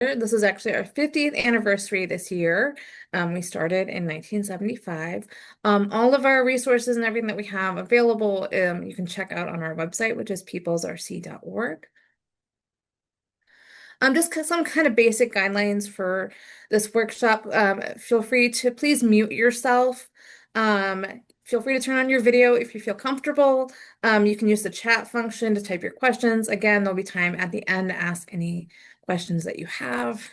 This is actually our 50th anniversary this year. We started in 1975. All of our resources and everything that we have available, you can check out on our website, which is peoplesrc.org. Just some kind of basic guidelines for this workshop. Feel free to please mute yourself. Um, Feel free to turn on your video if you feel comfortable. You can use the chat function to type your questions. Again, there'll be time at the end to ask any questions that you have.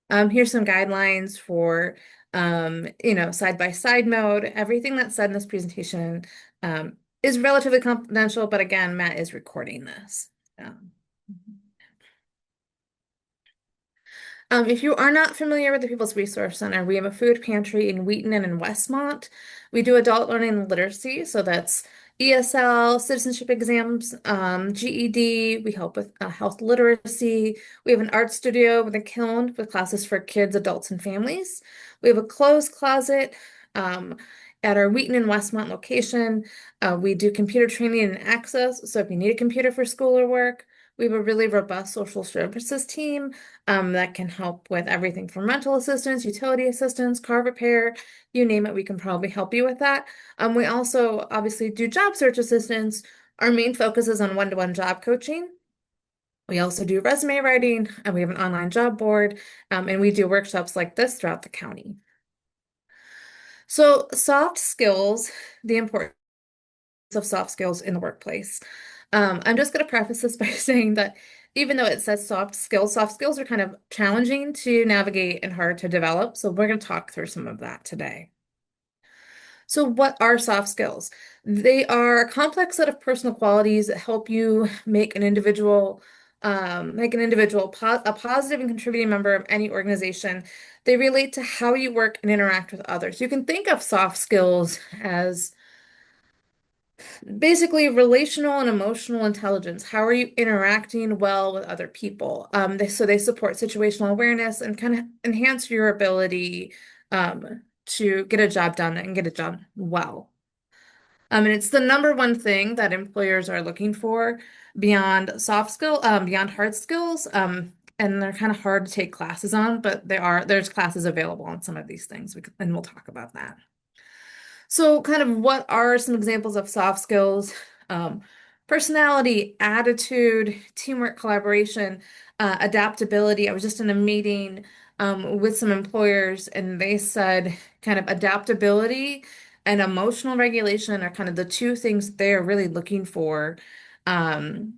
Here's some guidelines for, side-by-side mode. Everything that's said in this presentation is relatively confidential, but again, Matt is recording this. Um, if you are not familiar with the People's Resource Center, we have a food pantry in Wheaton and in Westmont. We do adult learning and literacy, so that's ESL, citizenship exams, GED. We help with health literacy. We have an art studio with a kiln with classes for kids, adults, and families. We have a clothes closet at our Wheaton and Westmont location. We do computer training and access, so if you need a computer for school or work, we have a really robust social services team that can help with everything from rental assistance, utility assistance, car repair, you name it, we can probably help you with that. We also obviously do job search assistance. Our main focus is on one-to-one job coaching. We also do resume writing, and we have an online job board, and we do workshops like this throughout the county. So soft skills, the importance of soft skills in the workplace. I'm just going to preface this by saying that even though it says soft skills are kind of challenging to navigate and hard to develop. So we're going to talk through some of that today. So what are soft skills? They are a complex set of personal qualities that help you make an individual a positive and contributing member of any organization. They relate to how you work and interact with others. You can think of soft skills as basically relational and emotional intelligence. How are you interacting well with other people? So they support situational awareness and kind of enhance your ability to get a job done and get it done well. And it's the number one thing that employers are looking for beyond hard skills. And they're kind of hard to take classes on, but there's classes available on some of these things, and we'll talk about that. So, kind of what are some examples of soft skills? Um, Personality, attitude, teamwork, collaboration, adaptability. I was just in a meeting with some employers, and they said kind of adaptability and emotional regulation are kind of the two things they're really looking for um,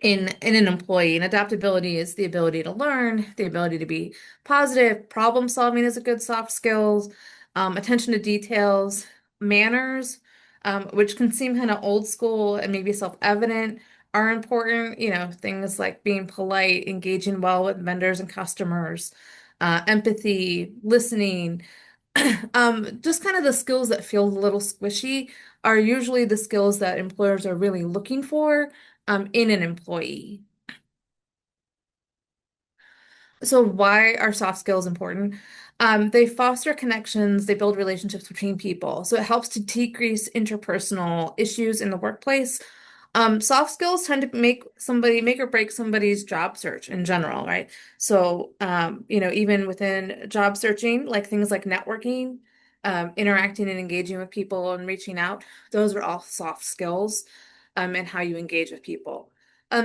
in an employee. And adaptability is the ability to learn, the ability to be positive. Problem solving is a good soft skills. Attention to details, manners, which can seem kind of old school and maybe self-evident, are important. Things like being polite, engaging well with vendors and customers, empathy, listening. Just kind of the skills that feel a little squishy are usually the skills that employers are really looking for in an employee. So why are soft skills important? They foster connections, they build relationships between people. So it helps to decrease interpersonal issues in the workplace. Soft skills tend to make or break somebody's job search in general, right? So, even within job searching, like things like networking, interacting and engaging with people and reaching out, those are all soft skills, and how you engage with people.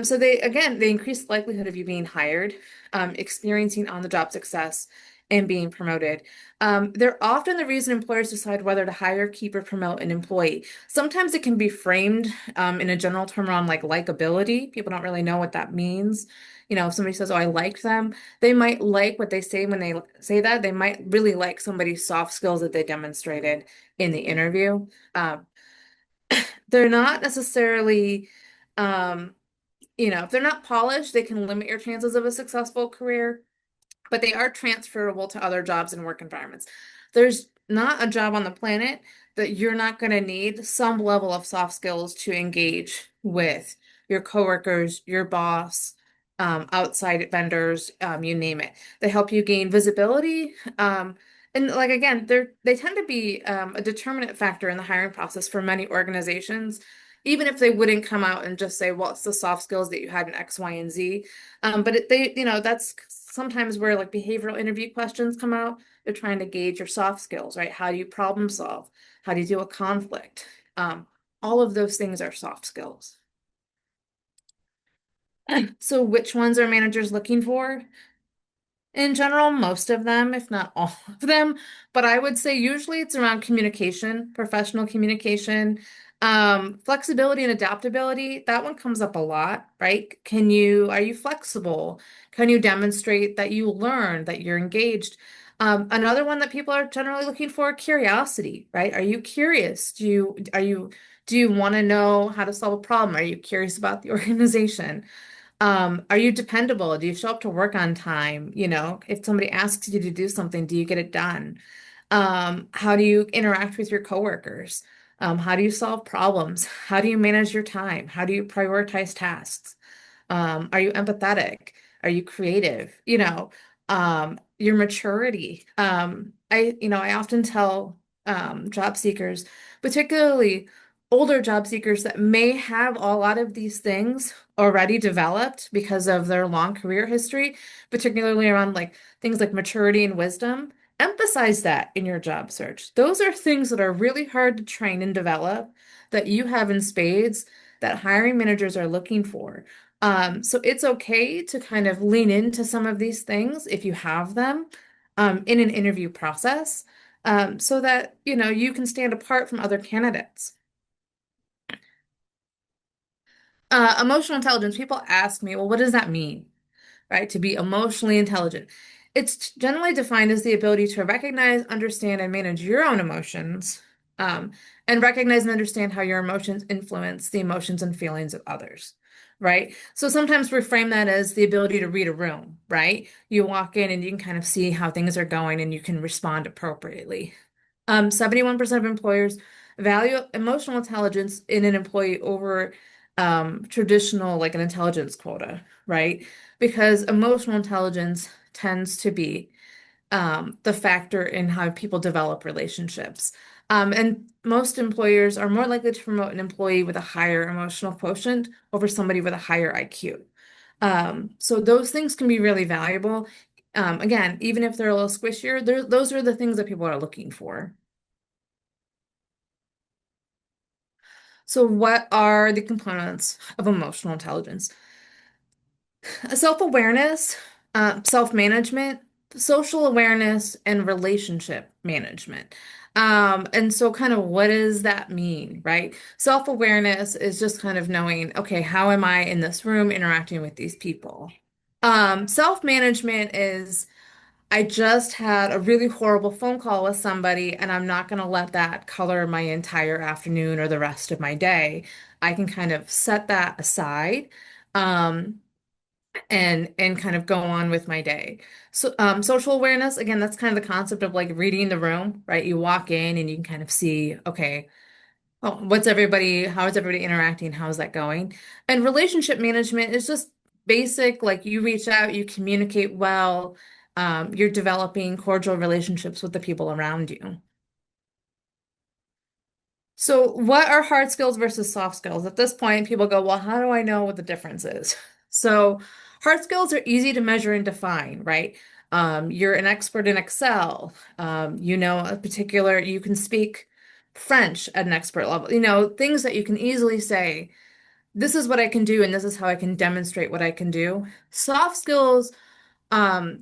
So they increase the likelihood of you being hired, experiencing on-the-job success, and being promoted. They're often the reason employers decide whether to hire, keep, or promote an employee. Sometimes it can be framed in a general term around like likability. People don't really know what that means. If somebody says, "Oh, I liked them," they might like what they say when they say that. They might really like somebody's soft skills that they demonstrated in the interview. They're not necessarily, um, if they're not polished, they can limit your chances of a successful career, but they are transferable to other jobs and work environments. There's not a job on the planet that you're not going to need some level of soft skills to engage with your coworkers, your boss, outside vendors, you name it. They help you gain visibility. And like again, they tend to be a determinant factor in the hiring process for many organizations. even if they wouldn't come out and just say, well, it's the soft skills that you had in X, Y, and Z. But that's sometimes where like behavioral interview questions come out. They're trying to gauge your soft skills, right? How do you problem solve? How do you deal with conflict? All of those things are soft skills. So which ones are managers looking for? In general, most of them, if not all of them, but I would say usually it's around communication, professional communication, flexibility and adaptability. That one comes up a lot, right? Are you flexible? Can you demonstrate that you learn, that you're engaged? Another one that people are generally looking for, curiosity, right? Are you curious? Do you want to know how to solve a problem? Are you curious about the organization? Are you dependable? Do you show up to work on time? If somebody asks you to do something, do you get it done? How do you interact with your coworkers? How do you solve problems? How do you manage your time? How do you prioritize tasks? Are you empathetic? Are you creative? Your maturity. I often tell job seekers, particularly older job seekers that may have a lot of these things already developed because of their long career history, particularly around like things like maturity and wisdom. Emphasize that in your job search. Those are things that are really hard to train and develop that you have in spades that hiring managers are looking for. So it's okay to kind of lean into some of these things if you have them in an interview process, so that you can stand apart from other candidates. Emotional intelligence, people ask me, well, what does that mean? Right? To be emotionally intelligent. It's generally defined as the ability to recognize, understand, and manage your own emotions, um, and recognize and understand how your emotions influence the emotions and feelings of others. Right? So sometimes we frame that as the ability to read a room, right? You walk in and you can kind of see how things are going and you can respond appropriately. 71% of employers value emotional intelligence in an employee over traditional, like an intelligence quota, right? Because emotional intelligence tends to be the factor in how people develop relationships. And most employers are more likely to promote an employee with a higher emotional quotient over somebody with a higher IQ. So those things can be really valuable. Again, even if they're a little squishier, those are the things that people are looking for. So what are the components of emotional intelligence? Self-awareness, self-management, social awareness, and relationship management. And so kind of what does that mean, right? Self-awareness is just kind of knowing, okay, how am I in this room interacting with these people? Self-management is I just had a really horrible phone call with somebody, and I'm not going to let that color my entire afternoon or the rest of my day. I can kind of set that aside. Um, and kind of go on with my day. So social awareness, again, that's kind of the concept of like reading the room, right? You walk in and you can kind of see, okay, oh, how is everybody interacting? How is that going? And relationship management is just basic, like you reach out, you communicate well, you're developing cordial relationships with the people around you. So, what are hard skills versus soft skills? At this point, people go, well, how do I know what the difference is? So, hard skills are easy to measure and define, right? You're an expert in Excel. You can speak French at an expert level, things that you can easily say, this is what I can do, and this is how I can demonstrate what I can do. Soft skills are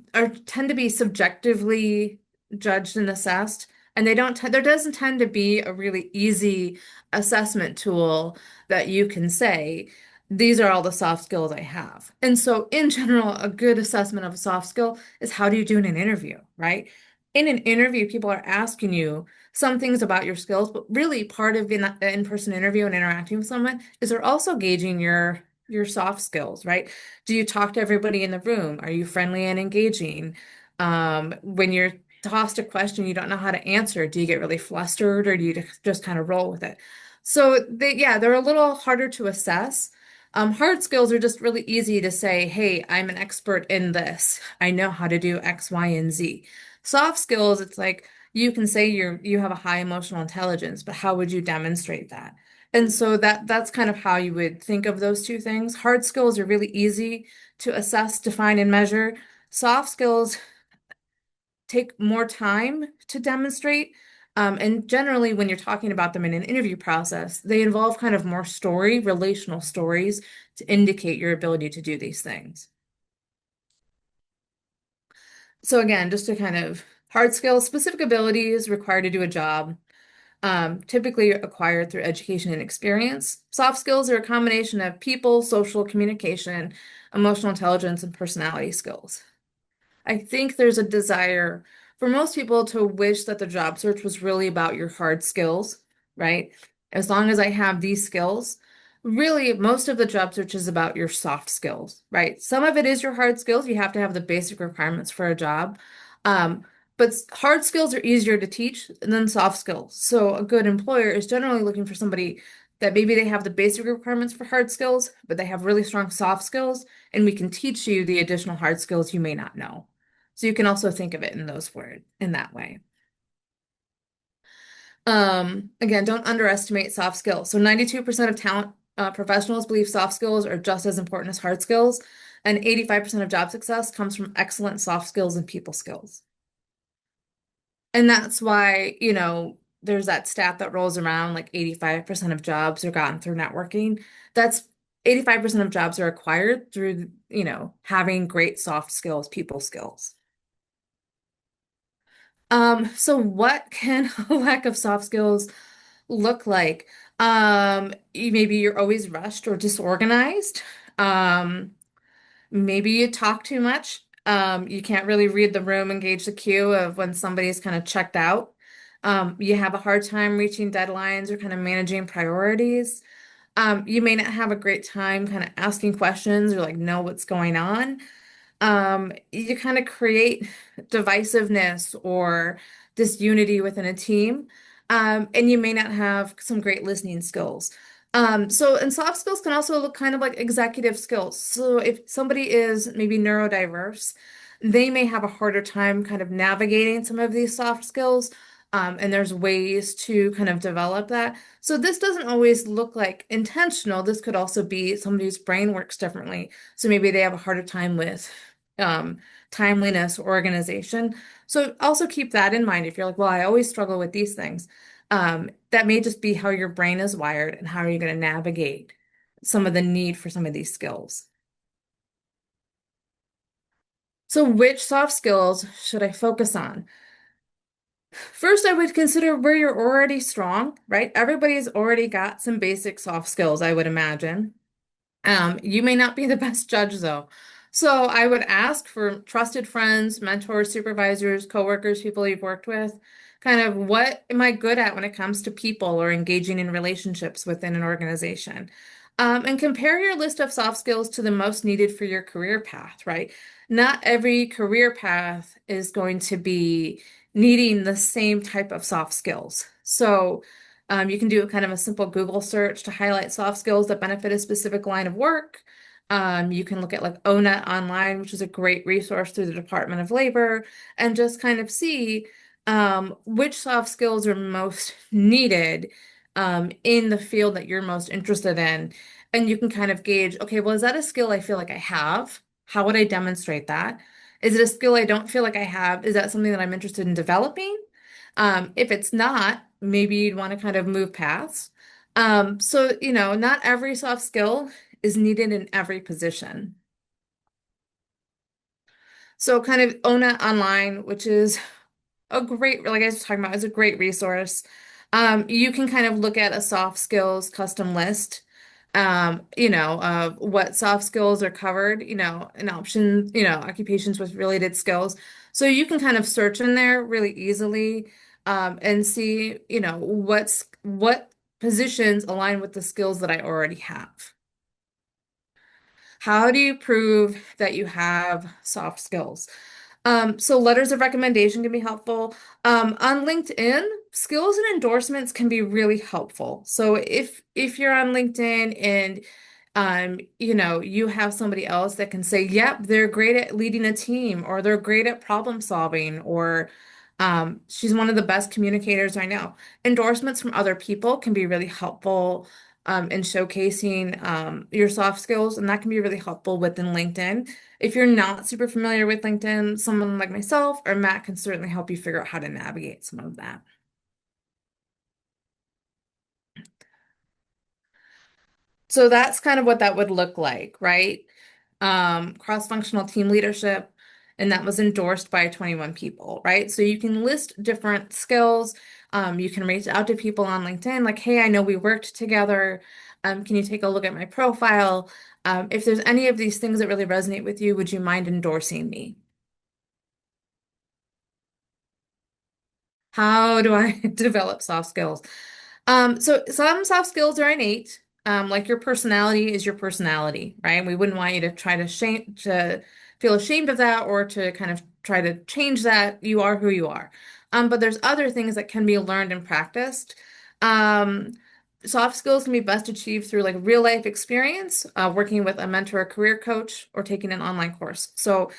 tend to be subjectively judged and assessed, and there doesn't tend to be a really easy assessment tool that you can say these are all the soft skills I have. And so in general, a good assessment of a soft skill is how do you do in an interview, right? In an interview, people are asking you some things about your skills, but really part of an in-person interview and interacting with someone is they're also gauging your soft skills, right? Do you talk to everybody in the room? Are you friendly and engaging? When you're tossed a question you don't know how to answer, do you get really flustered or do you just kind of roll with it? So they're a little harder to assess. Hard skills are just really easy to say, hey, I'm an expert in this. I know how to do X, Y, and Z. Soft skills, it's like you can say you have a high emotional intelligence, but how would you demonstrate that? And so that's kind of how you would think of those two things. Hard skills are really easy to assess, define, and measure. Soft skills take more time to demonstrate. And generally, when you're talking about them in an interview process, they involve kind of more relational stories to indicate your ability to do these things. So again, just to kind of hard skills, specific abilities required to do a job, typically acquired through education and experience. Soft skills are a combination of people, social communication, emotional intelligence, and personality skills. I think there's a desire for most people to wish that the job search was really about your hard skills, right? As long as I have these skills, really most of the job search is about your soft skills, right? Some of it is your hard skills. You have to have the basic requirements for a job. Um, but hard skills are easier to teach than soft skills. So a good employer is generally looking for somebody that maybe they have the basic requirements for hard skills, but they have really strong soft skills, and we can teach you the additional hard skills you may not know. So you can also think of it in those words in that way. Again, don't underestimate soft skills. So 92% of talent professionals believe soft skills are just as important as hard skills, and 85% of job success comes from excellent soft skills and people skills. And that's why, there's that stat that rolls around like 85% of jobs are gotten through networking. That's 85% of jobs are acquired through, having great soft skills, people skills. So what can a lack of soft skills look like? Maybe you're always rushed or disorganized. Um, Maybe you talk too much. You can't really read the room and gauge the cue of when somebody's kind of checked out. You have a hard time reaching deadlines or kind of managing priorities. You may not have a great time kind of asking questions or like know what's going on. You kind of create divisiveness or disunity within a team. And you may not have some great listening skills. And soft skills can also look kind of like executive skills. So if somebody is maybe neurodiverse, they may have a harder time kind of navigating some of these soft skills. And there's ways to kind of develop that. So this doesn't always look like intentional. This could also be somebody whose brain works differently. So maybe they have a harder time with um, timeliness, organization. So also keep that in mind if you're like, well, I always struggle with these things. That may just be how your brain is wired and how are you going to navigate some of the need for some of these skills. So which soft skills should I focus on? First, I would consider where you're already strong, right? Everybody's already got some basic soft skills, I would imagine. You may not be the best judge though. So I would ask for trusted friends, mentors, supervisors, coworkers, people you've worked with, kind of what am I good at when it comes to people or engaging in relationships within an organization? And compare your list of soft skills to the most needed for your career path, right? Not every career path is going to be needing the same type of soft skills. So you can do kind of a simple Google search to highlight soft skills that benefit a specific line of work. You can look at like ONET online, which is a great resource through the Department of Labor, and just kind of see which soft skills are most needed in the field that you're most interested in. And you can kind of gauge, okay, well, is that a skill I feel like I have? How would I demonstrate that? Is it a skill I don't feel like I have? Is that something that I'm interested in developing? If it's not, maybe you'd want to kind of move paths. Not every soft skill is needed in every position. So kind of own it online, which is a great, like I was talking about, is a great resource. You can kind of look at a soft skills custom list, of what soft skills are covered, an option, occupations with related skills. So you can kind of search in there really easily, and see, what positions align with the skills that I already have. How do you prove that you have soft skills? So letters of recommendation can be helpful. On LinkedIn, skills and endorsements can be really helpful. So if you're on LinkedIn and you have somebody else that can say, yep, they're great at leading a team, or they're great at problem solving, or She's one of the best communicators I know. Endorsements from other people can be really helpful in showcasing your soft skills, and that can be really helpful within LinkedIn. If you're not super familiar with LinkedIn, someone like myself or Matt can certainly help you figure out how to navigate some of that. So that's kind of what that would look like, right? Cross-functional team leadership, and that was endorsed by 21 people, right? So you can list different skills. You can reach out to people on LinkedIn, like, hey, I know we worked together. Can you take a look at my profile? If there's any of these things that really resonate with you, would you mind endorsing me? How do I develop soft skills? So some soft skills are innate. Like your personality is your personality, right? We wouldn't want you to try to feel ashamed of that or to kind of try to change that. You are who you are. But there's other things that can be learned and practiced. Um, Soft skills can be best achieved through like real life experience, working with a mentor or career coach, or taking an online course. So,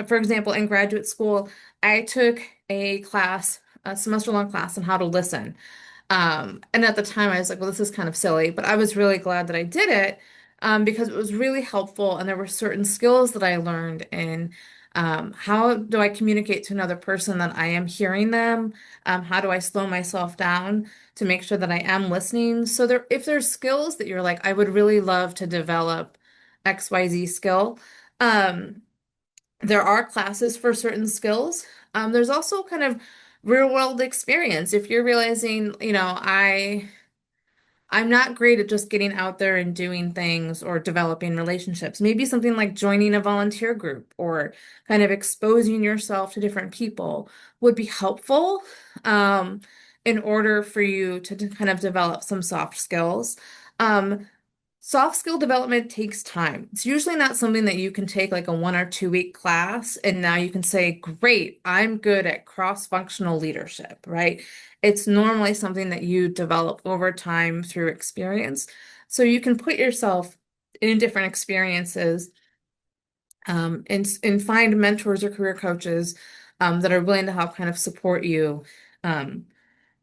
for example, in graduate school, I took a semester-long class on how to listen. And at the time, I was like, well, this is kind of silly, but I was really glad that I did it because it was really helpful. And there were certain skills that I learned in how do I communicate to another person that I am hearing them? How do I slow myself down to make sure that I am listening? So if there's skills that you're like, I would really love to develop XYZ skill, um, there are classes for certain skills. There's also kind of real world experience. If you're realizing, I'm not great at just getting out there and doing things or developing relationships. Maybe something like joining a volunteer group or kind of exposing yourself to different people would be helpful in order for you to kind of develop some soft skills. Um, Soft skill development takes time. It's usually not something that you can take like a 1 or 2 week class and now you can say, great, I'm good at cross-functional leadership, right? It's normally something that you develop over time through experience. So you can put yourself in different experiences and find mentors or career coaches that are willing to help kind of support you, um,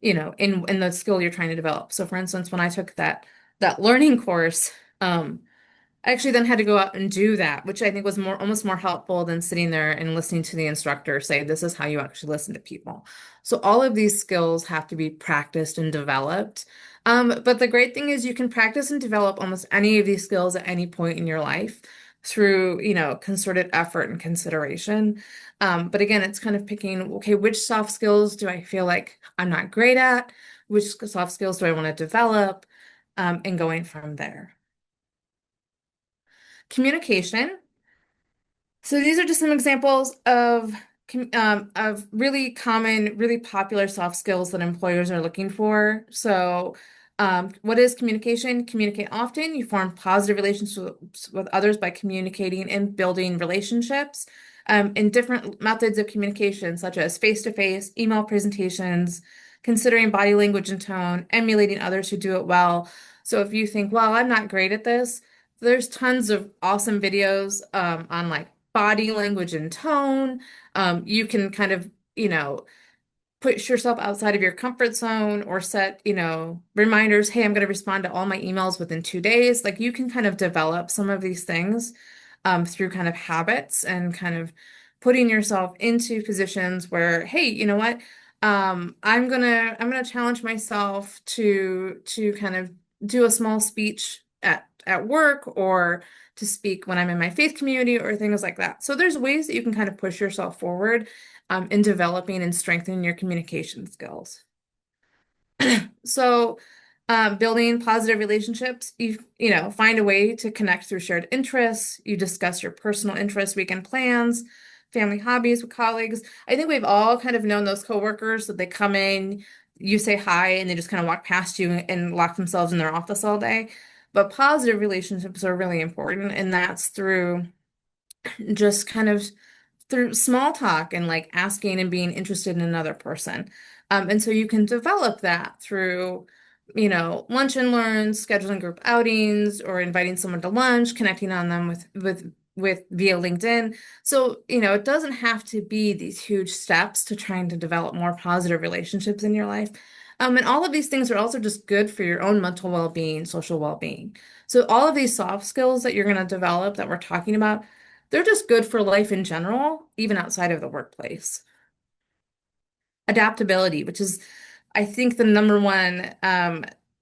in the skill you're trying to develop. So for instance, when I took that learning course, um, I actually then had to go out and do that, which I think was almost more helpful than sitting there and listening to the instructor say, this is how you actually listen to people. So all of these skills have to be practiced and developed. But the great thing is you can practice and develop almost any of these skills at any point in your life through, concerted effort and consideration. But again, it's kind of picking, okay, which soft skills do I feel like I'm not great at? Which soft skills do I want to develop? And going from there. Communication. So these are just some examples of really common, really popular soft skills that employers are looking for. So, what is communication? Communicate often. You form positive relationships with others by communicating and building relationships. In different methods of communication, such as face-to-face, email presentations, considering body language and tone, emulating others who do it well. So if you think, well, I'm not great at this, there's tons of awesome videos on like body language and tone. You can kind of, put yourself outside of your comfort zone or set, reminders. Hey, I'm going to respond to all my emails within 2 days. Like you can kind of develop some of these things through kind of habits and kind of putting yourself into positions where, hey, you know what? I'm gonna challenge myself to kind of do a small speech at work or to speak when I'm in my faith community or things like that. So there's ways that you can kind of push yourself forward in developing and strengthening your communication skills. So, building positive relationships, you find a way to connect through shared interests. You discuss your personal interests, weekend plans, family hobbies with colleagues. I think we've all kind of known those coworkers that they come in, you say hi, and they just kind of walk past you and lock themselves in their office all day. But positive relationships are really important, and that's through just kind of through small talk and like asking and being interested in another person. And so you can develop that through, lunch and learns, scheduling group outings, or inviting someone to lunch, connecting on them with with via LinkedIn. So, it doesn't have to be these huge steps to trying to develop more positive relationships in your life. And all of these things are also just good for your own mental well-being, social well-being. So all of these soft skills that you're going to develop that we're talking about, they're just good for life in general, even outside of the workplace. Adaptability, which is, I think, the number one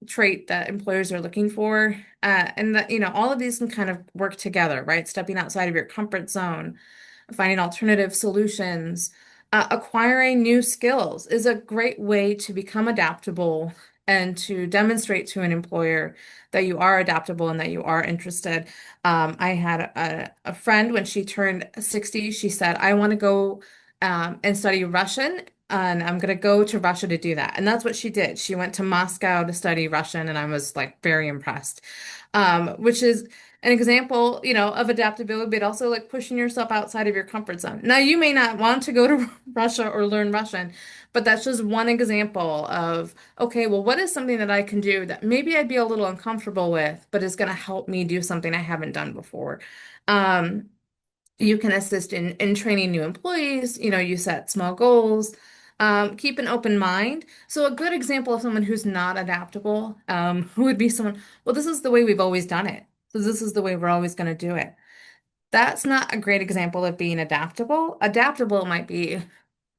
trait that employers are looking for. And that, all of these can kind of work together, right? Stepping outside of your comfort zone, finding alternative solutions, acquiring new skills is a great way to become adaptable and to demonstrate to an employer that you are adaptable and that you are interested. I had a friend when she turned 60, she said, I want to go and study Russian. And I'm going to go to Russia to do that. And that's what she did. She went to Moscow to study Russian, and I was like very impressed. Which is an example, of adaptability, but also like pushing yourself outside of your comfort zone. Now, you may not want to go to Russia or learn Russian, but that's just one example of, okay, well, what is something that I can do that maybe I'd be a little uncomfortable with, but is going to help me do something I haven't done before? Um, you can assist in training new employees, you set small goals, keep an open mind. So a good example of someone who's not adaptable, would be someone, well, this is the way we've always done it. So this is the way we're always going to do it. That's not a great example of being adaptable. Adaptable might be,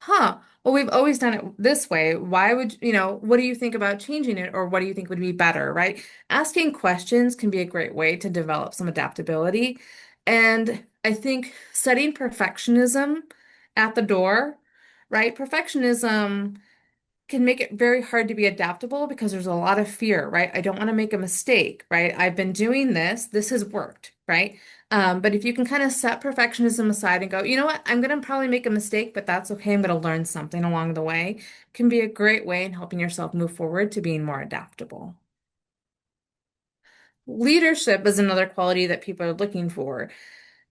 well, we've always done it this way. Why would, what do you think about changing it? Or what do you think would be better, right? Asking questions can be a great way to develop some adaptability. And I think setting perfectionism at the door, right? Perfectionism can make it very hard to be adaptable because there's a lot of fear, right? I don't want to make a mistake, right? I've been doing this, this has worked, right? But if you can kind of set perfectionism aside and go, you know what, I'm going to probably make a mistake, but that's okay. I'm going to learn something along the way, can be a great way in helping yourself move forward to being more adaptable. Leadership is another quality that people are looking for.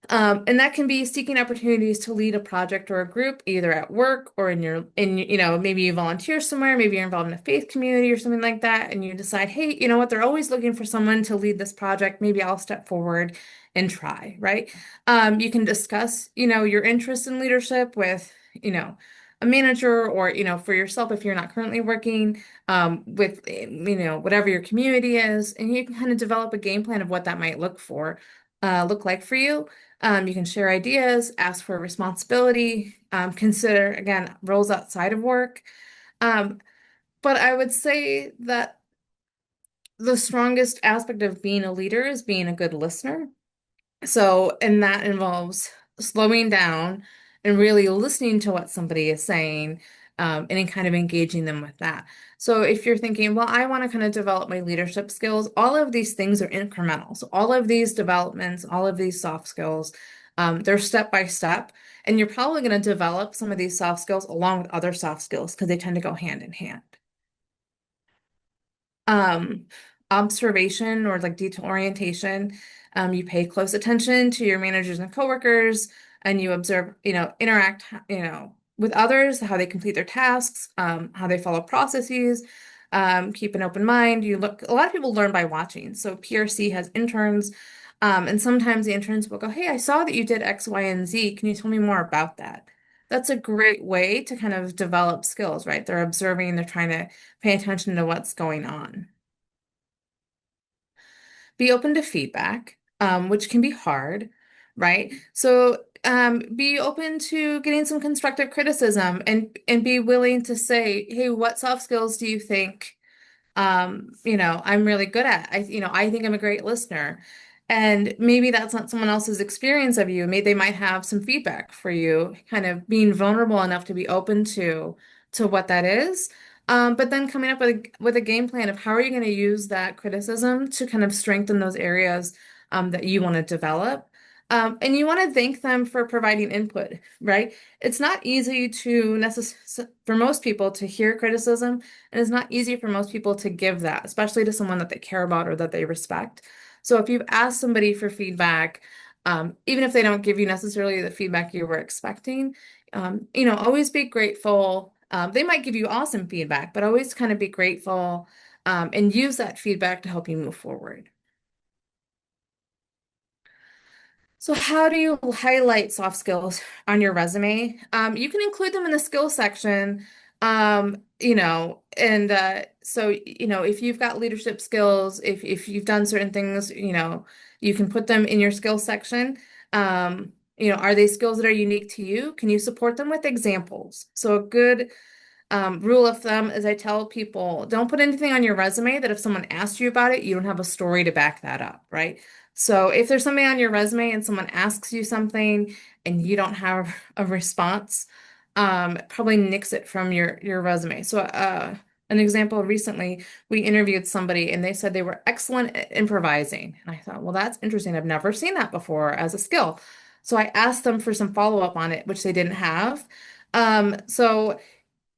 And that can be seeking opportunities to lead a project or a group, either at work or maybe you volunteer somewhere, maybe you're involved in a faith community or something like that, and you decide, hey, you know what, they're always looking for someone to lead this project. Maybe I'll step forward and try, right? You can discuss, your interest in leadership with, a manager or, for yourself if you're not currently working, with, whatever your community is, and you can kind of develop a game plan of what that might look like for you. You can share ideas, ask for responsibility, consider, again, roles outside of work. Um, but I would say that the strongest aspect of being a leader is being a good listener. So, and that involves slowing down and really listening to what somebody is saying, and then kind of engaging them with that. So, if you're thinking, well, I want to kind of develop my leadership skills, all of these things are incremental. So, all of these developments, all of these soft skills, they're step by step. And you're probably going to develop some of these soft skills along with other soft skills because they tend to go hand in hand. um, Observation or like detail orientation. You pay close attention to your managers and coworkers, and you observe, interact, with others, how they complete their tasks, how they follow processes. Keep an open mind. A lot of people learn by watching. So PRC has interns, and sometimes the interns will go, "Hey, I saw that you did X, Y, and Z. Can you tell me more about that?" That's a great way to kind of develop skills, right? They're observing, they're trying to pay attention to what's going on. Be open to feedback, which can be hard, right? So be open to getting some constructive criticism and be willing to say, hey, what soft skills do you think I'm really good at? I think I'm a great listener. And maybe that's not someone else's experience of you. Maybe they might have some feedback for you, kind of being vulnerable enough to be open to what that is. But then coming up with a game plan of how are you going to use that criticism to kind of strengthen those areas that you want to develop. And you want to thank them for providing input, right? It's not easy for most people to hear criticism, and it's not easy for most people to give that, especially to someone that they care about or that they respect. So if you've asked somebody for feedback, even if they don't give you necessarily the feedback you were expecting, always be grateful. They might give you awesome feedback, but always kind of be grateful, and use that feedback to help you move forward. So how do you highlight soft skills on your resume? You can include them in the skill section, and so if you've got leadership skills, if you've done certain things, you can put them in your skill section. Are they skills that are unique to you? Can you support them with examples? So a good rule of thumb is I tell people, don't put anything on your resume that if someone asks you about it, you don't have a story to back that up, right? So if there's something on your resume and someone asks you something and you don't have a response, probably nix it from your resume. So an example recently, we interviewed somebody and they said they were excellent at improvising. And I thought, well, that's interesting. I've never seen that before as a skill. So I asked them for some follow-up on it, which they didn't have. So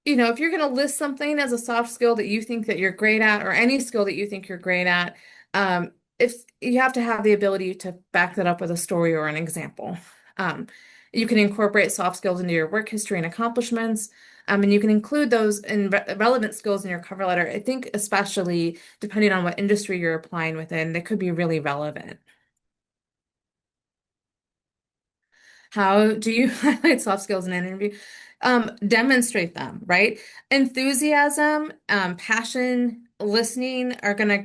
if you're going to list something as a soft skill that you think that you're great at, or any skill that you think you're great at, um, if you have to have the ability to back that up with a story or an example. Um, you can incorporate soft skills into your work history and accomplishments, and you can include those in relevant skills in your cover letter. I think especially depending on what industry you're applying within, they could be really relevant. How do you highlight soft skills in an interview? Demonstrate them, right? Enthusiasm, passion, listening are gonna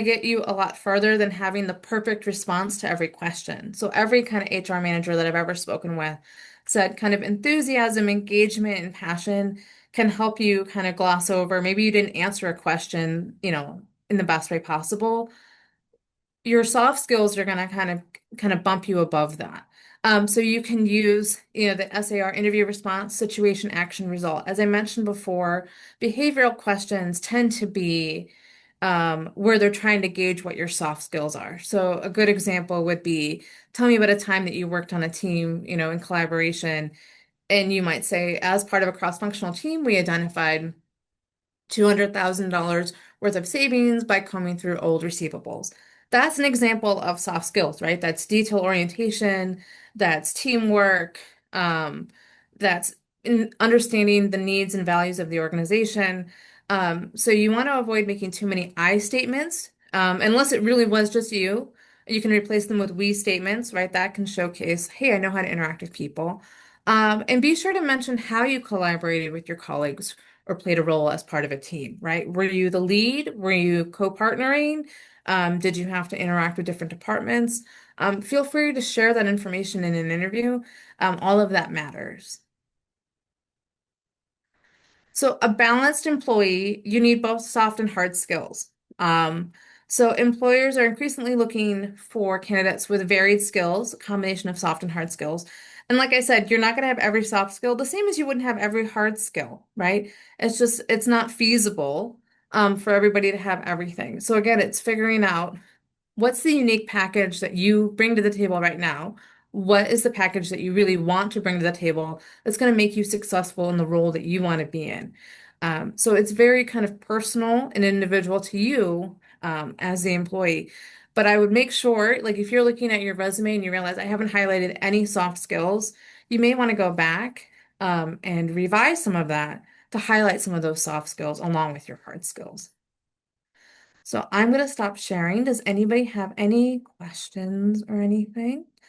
get you a lot further than having the perfect response to every question. So every kind of HR manager that I've ever spoken with said kind of enthusiasm, engagement, and passion can help you kind of gloss over. Maybe you didn't answer a question, in the best way possible. Your soft skills are going to kind of bump you above that. So you can use, the SAR interview response, situation, action, result. As I mentioned before, behavioral questions tend to be where they're trying to gauge what your soft skills are. So a good example would be, tell me about a time that you worked on a team, in collaboration, and you might say, as part of a cross-functional team, we identified $200,000 worth of savings by combing through old receivables. That's an example of soft skills, right? That's detail orientation, that's teamwork, that's in understanding the needs and values of the organization. So you want to avoid making too many I statements, unless it really was just you. You can replace them with we statements, right? That can showcase, hey, I know how to interact with people. And be sure to mention how you collaborated with your colleagues or played a role as part of a team, right? Were you the lead? Were you co-partnering? Did you have to interact with different departments? Feel free to share that information in an interview. All of that matters. So a balanced employee, you need both soft and hard skills. Um, so employers are increasingly looking for candidates with varied skills, a combination of soft and hard skills. And like I said, you're not going to have every soft skill, the same as you wouldn't have every hard skill, right? It's not feasible, for everybody to have everything. So again, it's figuring out what's the unique package that you bring to the table right now? What is the package that you really want to bring to the table that's going to make you successful in the role that you want to be in? So it's very kind of personal and individual to you, as the employee. But I would make sure, like if you're looking at your resume and you realize I haven't highlighted any soft skills, you may want to go back, and revise some of that to highlight some of those soft skills along with your hard skills. So I'm going to stop sharing. Does anybody have any questions or anything?